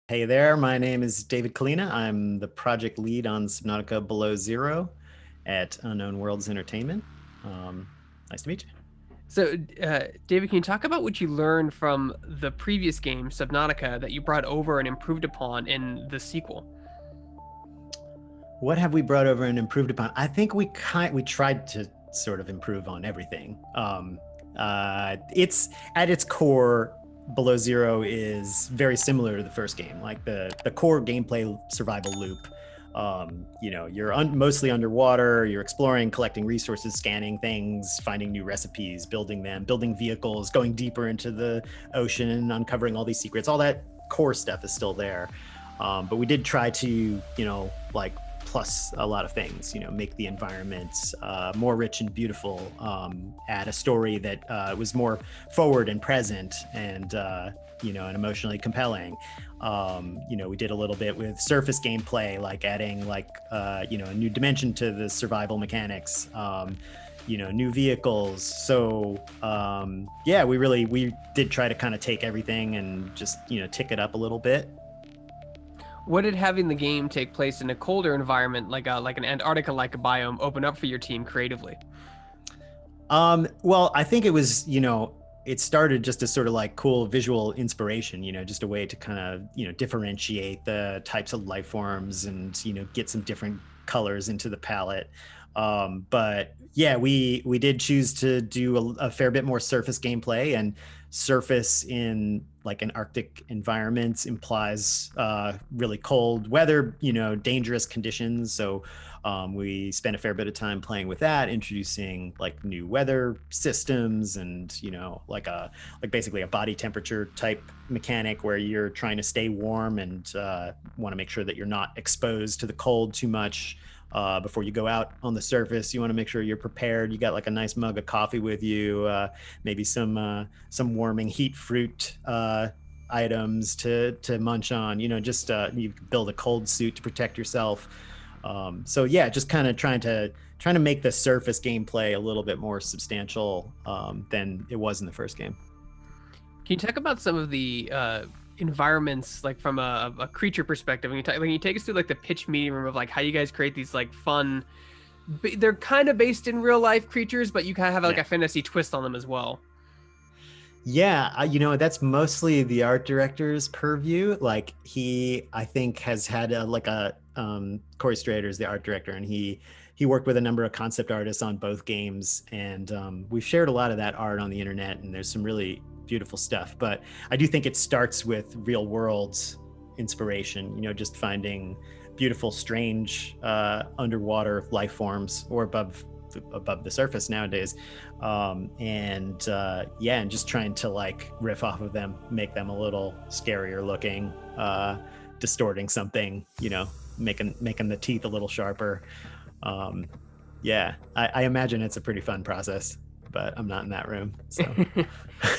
Hey there, my name is David Kalina. I'm the project lead on Subnautica Below Zero at Unknown Worlds Entertainment. Um, nice to meet you. So, David, can you talk about what you learned from the previous game, Subnautica, that you brought over and improved upon in the sequel? What have we brought over and improved upon? I think we tried to sort of improve on everything. It's at its core, Below Zero is very similar to the first game. Like the core gameplay survival loop. You're mostly underwater. You're exploring, collecting resources, scanning things, finding new recipes, building them, building vehicles, going deeper into the ocean, and uncovering all these secrets. All that core stuff is still there. But we did try to, like plus a lot of things, make the environments more rich and beautiful, add a story that was more forward and present and, and emotionally compelling. We did a little bit with surface gameplay, like adding a new dimension to the survival mechanics, new vehicles. So we did try to kind of take everything and just, tick it up a little bit. What did having the game take place in a colder environment, like an Antarctica-like biome, open up for your team creatively? Well, I think it was, it started just as sort of like cool visual inspiration, just a way to kind of, differentiate the types of life forms and, get some different colors into the palette. But yeah, we did choose to do a fair bit more surface gameplay, and surface in like an Arctic environment implies really cold weather, dangerous conditions. So we spent a fair bit of time playing with that, introducing like new weather systems and, like basically a body temperature type mechanic where you're trying to stay warm and want to make sure that you're not exposed to the cold too much. Before you go out on the surface, you want to make sure you're prepared. You got like a nice mug of coffee with you, maybe some warming heat fruit items to munch on. You build a cold suit to protect yourself. So yeah, just kind of trying to make the surface gameplay a little bit more substantial than it was in the first game. Can you talk about some of the environments, like from a creature perspective? Can you take us through like the pitch medium of like how you guys create these like fun? They're kind of based in real life creatures, but you kind of have like a fantasy twist on them as well. Yeah, that's mostly the art director's purview. Like I think, has had Corey Strader's the art director, and he worked with a number of concept artists on both games, and we've shared a lot of that art on the internet, and there's some really beautiful stuff. But I do think it starts with real world inspiration, just finding beautiful, strange underwater life forms, or above the surface nowadays, and just trying to like riff off of them, make them a little scarier looking, distorting something, making the teeth a little sharper. I imagine it's a pretty fun process, but I'm not in that room. So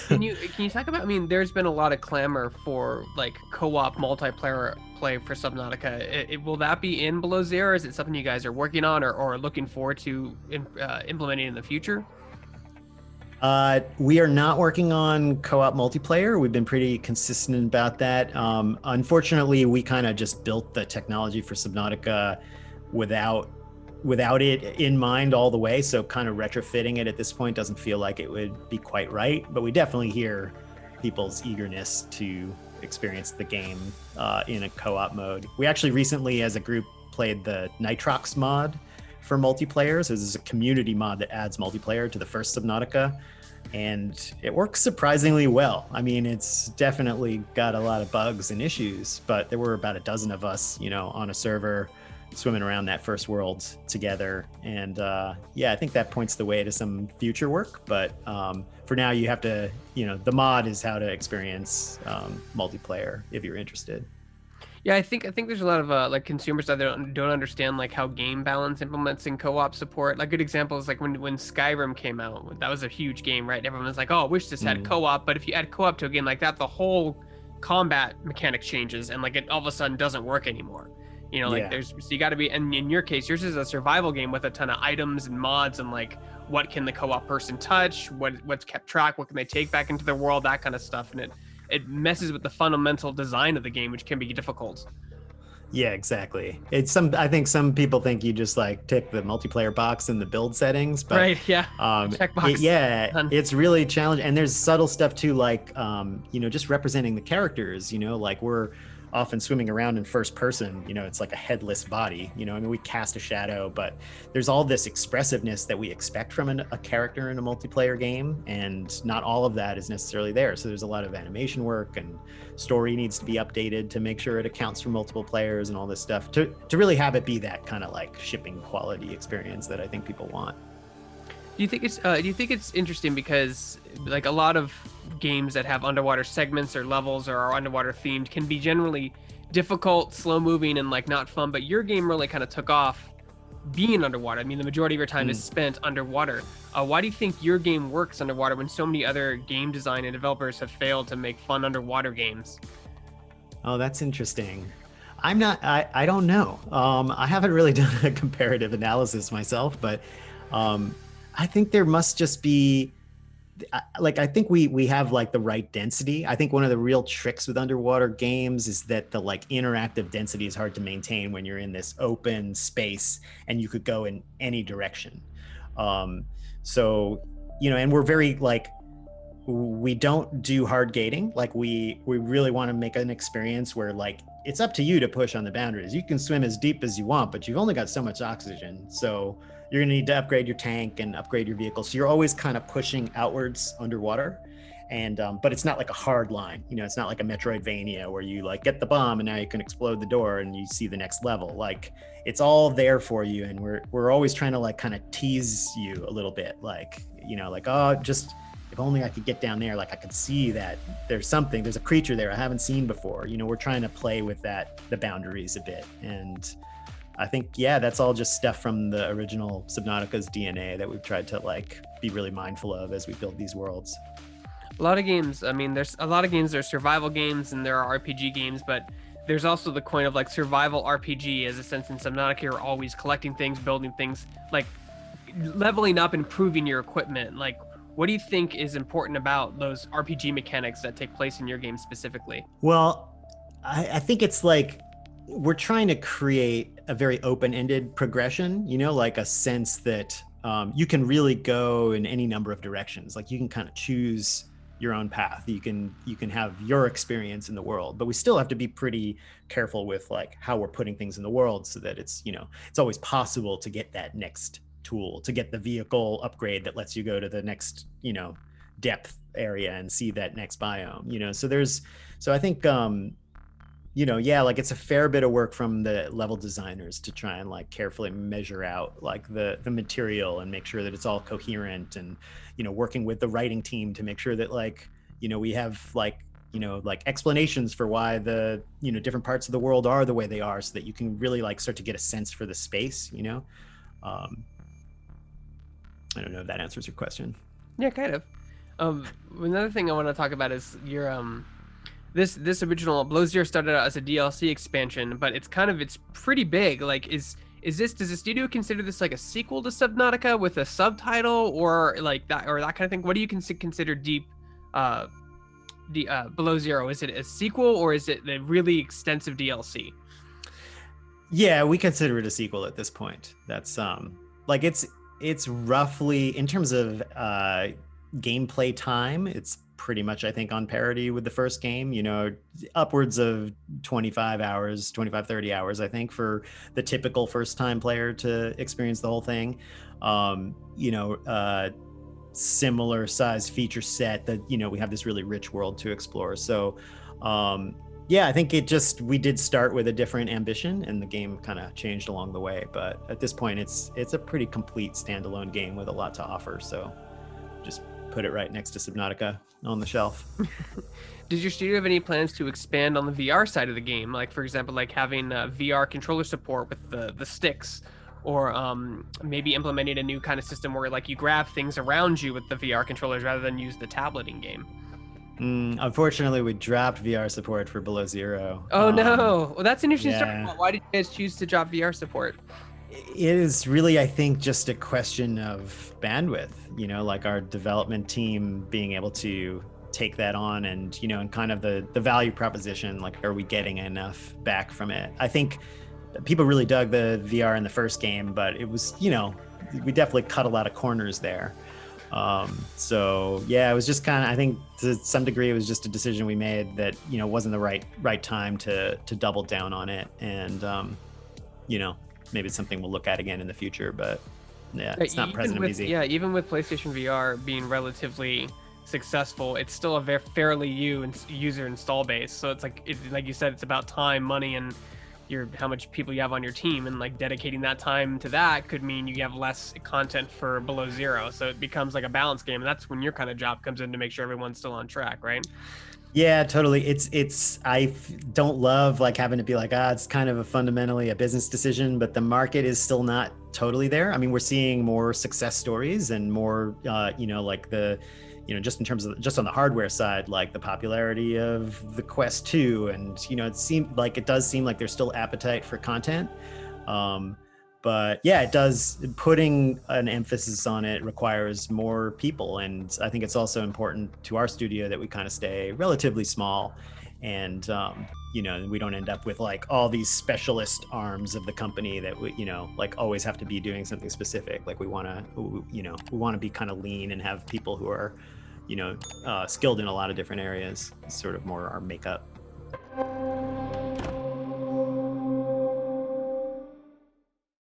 can you talk about, there's been a lot of clamor for like co-op multiplayer play for Subnautica. Will that be in Below Zero? Is it something you guys are working on or looking forward to implementing in the future? We are not working on co-op multiplayer. We've been pretty consistent about that. Unfortunately, we kind of just built the technology for Subnautica without it in mind all the way. So kind of retrofitting it at this point doesn't feel like it would be quite right. But we definitely hear people's eagerness to experience the game in a co-op mode. We actually recently, as a group, played the Nitrox mod for multiplayer. So this is a community mod that adds multiplayer to the first Subnautica, and it works surprisingly well. It's definitely got a lot of bugs and issues, but there were about a dozen of us, on a server swimming around that first world together. And I think that points the way to some future work. But for now, you have to, the mod is how to experience multiplayer if you're interested. Yeah, I think there's a lot of like consumers that don't understand like how game balance implements in co-op support. Like good example is like when Skyrim came out. That was a huge game, right? Everyone was like, "Oh, I wish this had co-op." But if you add co-op to a game like that, the whole combat mechanic changes, and like it all of a sudden doesn't work anymore. There's, so you got to be, and in your case, yours is a survival game with a ton of items and mods and like what can the co-op person touch, what's kept track, what can they take back into their world, that kind of stuff. And it messes with the fundamental design of the game, which can be difficult. Yeah, exactly. I think some people think you just like tick the multiplayer box in the build settings, but right, yeah, checkbox. it's really challenging. And there's subtle stuff too, like just representing the characters. Like we're often swimming around in first person. It's like a headless body. I mean, we cast a shadow, but there's all this expressiveness that we expect from a character in a multiplayer game, and not all of that is necessarily there. So there's a lot of animation work, and story needs to be updated to make sure it accounts for multiple players and all this stuff to really have it be that kind of like shipping quality experience that I think people want. Do you think it's interesting because like a lot of games that have underwater segments or levels or are underwater themed can be generally difficult, slow moving, and like not fun, but your game really kind of took off being underwater. I mean, the majority of your time is spent underwater. Why do you think your game works underwater when so many other game design and developers have failed to make fun underwater games? Oh, that's interesting. I don't know. I haven't really done a comparative analysis myself, but I think there must just be, like, I think we have like the right density. I think one of the real tricks with underwater games is that the like interactive density is hard to maintain when you're in this open space and you could go in any direction. So, and we're very like, we don't do hard gating. Like we really want to make an experience where like, it's up to you to push on the boundaries. You can swim as deep as you want, but you've only got so much oxygen. So you're gonna need to upgrade your tank and upgrade your vehicle. So you're always kind of pushing outwards underwater. And, but it's not like a hard line. It's not like a Metroidvania where you like get the bomb and now you can explode the door and you see the next level. Like it's all there for you. And we're always trying to like kind of tease you a little bit. Like, like, oh, just, if only I could get down there, like I could see that there's a creature there I haven't seen before. We're trying to play with the boundaries a bit. And I think, yeah, that's all just stuff from the original Subnautica's DNA that we've tried to like be really mindful of as we build these worlds. A lot of games, I mean, there's a lot of games, there's survival games and there are RPG games, but there's also the coin of like survival RPG as a sense in Subnautica, you're always collecting things, building things, like leveling up, improving your equipment. Like, what do you think is important about those RPG mechanics that take place in your game specifically? Well, I think it's like, we're trying to create a very open-ended progression, like a sense that you can really go in any number of directions. Like you can kind of choose your own path. You can have your experience in the world, but we still have to be pretty careful with like how we're putting things in the world so that it's, it's always possible to get that next tool, to get the vehicle upgrade that lets you go to the next, depth area and see that next biome, so I think, yeah, like it's a fair bit of work from the level designers to try and like carefully measure out like the material and make sure that it's all coherent, and working with the writing team to make sure that like we have like like explanations for why the different parts of the world are the way they are, so that you can really like start to get a sense for the space. I don't know if that answers your question. Yeah, kind of. Another thing I want to talk about is your this original Below Zero started out as a DLC expansion, but it's pretty big. Like, does the studio consider this like a sequel to Subnautica with a subtitle or like that kind of thing? What do you consider Below Zero? Is it a sequel or is it a really extensive DLC? Yeah, we consider it a sequel at this point. That's like it's roughly, in terms of gameplay time, it's pretty much, I think, on parity with the first game, upwards of 30 hours, I think, for the typical first time player to experience the whole thing. Similar size feature set that, we have this really rich world to explore. So, yeah, I think we did start with a different ambition and the game kind of changed along the way. But at this point, it's a pretty complete standalone game with a lot to offer. So just put it right next to Subnautica on the shelf. Does your studio have any plans to expand on the VR side of the game? Like, for example, like having VR controller support with the sticks, or maybe implementing a new kind of system where like you grab things around you with the VR controllers rather than use the tablet in game? Unfortunately, we dropped VR support for Below Zero. Oh no! Well, that's an interesting story. Why did you guys choose to drop VR support? it is really, I think, just a question of bandwidth, like our development team being able to take that on, and and kind of the value proposition, like, are we getting enough back from it? I think people really dug the VR in the first game, but it was, we definitely cut a lot of corners there. So yeah, it was just kind of, I think to some degree it was just a decision we made that, wasn't the right time to double down on it. And, maybe it's something we'll look at again in the future, but yeah, it's not present in BZ. Yeah, even with PlayStation VR being relatively successful, it's still a very fairly user install base. So it's like you said, it's about time, money, and how much people you have on your team, and like dedicating that time to that could mean you have less content for below zero. So it becomes like a balance game, and that's when your kind of job comes in to make sure everyone's still on track, right? Yeah, totally. I don't love like having to be like, it's kind of fundamentally a business decision, but the market is still not totally there. I mean, we're seeing more success stories and more, like just in terms of just on the hardware side, like the popularity of the Quest 2, and it does seem like there's still appetite for content. But yeah, it does, putting an emphasis on it requires more people. And I think it's also important to our studio that we kind of stay relatively small, and, we don't end up with like all these specialist arms of the company that we, like always have to be doing something specific. Like we want to be kind of lean and have people who are, skilled in a lot of different areas. It's sort of more our makeup.